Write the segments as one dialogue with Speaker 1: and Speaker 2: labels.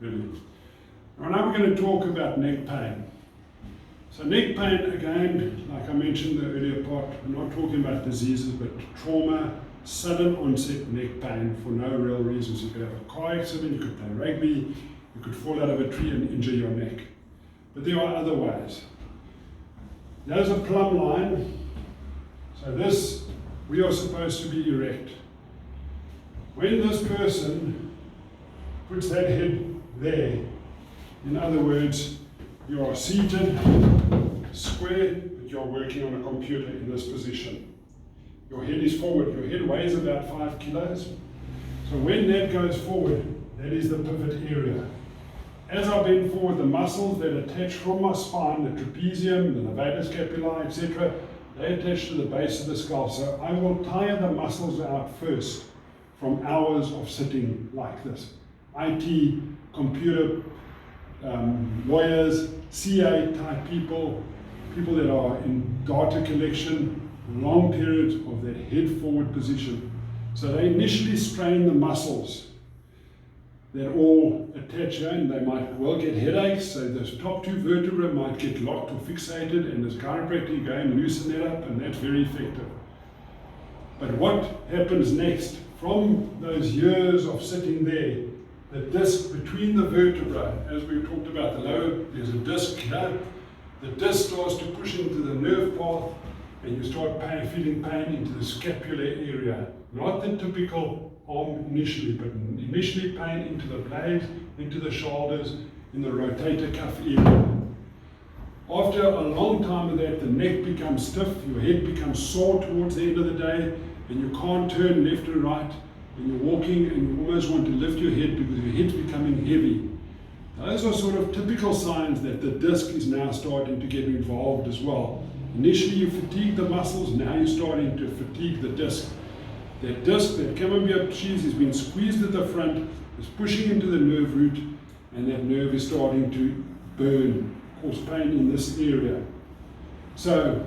Speaker 1: really. Now we're going to talk about neck pain. So neck pain, again, like I mentioned in the earlier part, we're not talking about diseases, but trauma, sudden onset neck pain for no real reasons. You could have a car accident, you could play rugby, you could fall out of a tree and injure your neck. But there are other ways. There's a plumb line. So this, we are supposed to be erect. When this person puts that head there, in other words, you are seated, square, but you're working on a computer in this position. Your head is forward. Your head weighs about 5 kilos. So when that goes forward, that is the pivot area. As I bend forward, the muscles that attach from my spine, the trapezium, the levator scapulae, etc., they attach to the base of the skull. So I will tire the muscles out first from hours of sitting like this. IT, computer, lawyers, CA type people, people that are in data collection, long periods of that head forward position. So they initially strain the muscles that all attach here, and they might well get headaches. So those top two vertebrae might get locked or fixated, and as chiropractor you go and loosen that up, and that's very effective. But what happens next? From those years of sitting there, the disc between the vertebrae, as we talked about the lower, there's a disc here. The disc starts to push into the nerve path, and you start feeling pain into the scapular area. Not the typical arm initially, but initially pain into the blades, into the shoulders, in the rotator cuff area. After a long time of that, the neck becomes stiff, your head becomes sore towards the end of the day, and you can't turn left and right, and you're walking and you almost want to lift your head because your head's becoming heavy. Those are sort of typical signs that the disc is now starting to get involved as well. Initially you fatigue the muscles, now you're starting to fatigue the disc. That disc, that camembert cheese, is being squeezed at the front, is pushing into the nerve root, and that nerve is starting to burn, cause pain in this area. So,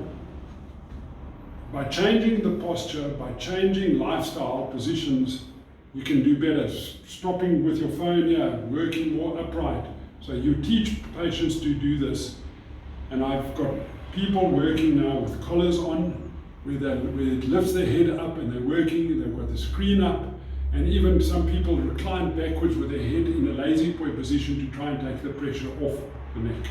Speaker 1: by changing the posture, by changing lifestyle positions, you can do better. Stopping with your phone here, working more upright. So you teach patients to do this. And I've got people working now with collars on, where it lifts their head up and they're working, they've got the screen up, and even some people recline backwards with their head in a lazy boy position to try and take the pressure off the neck.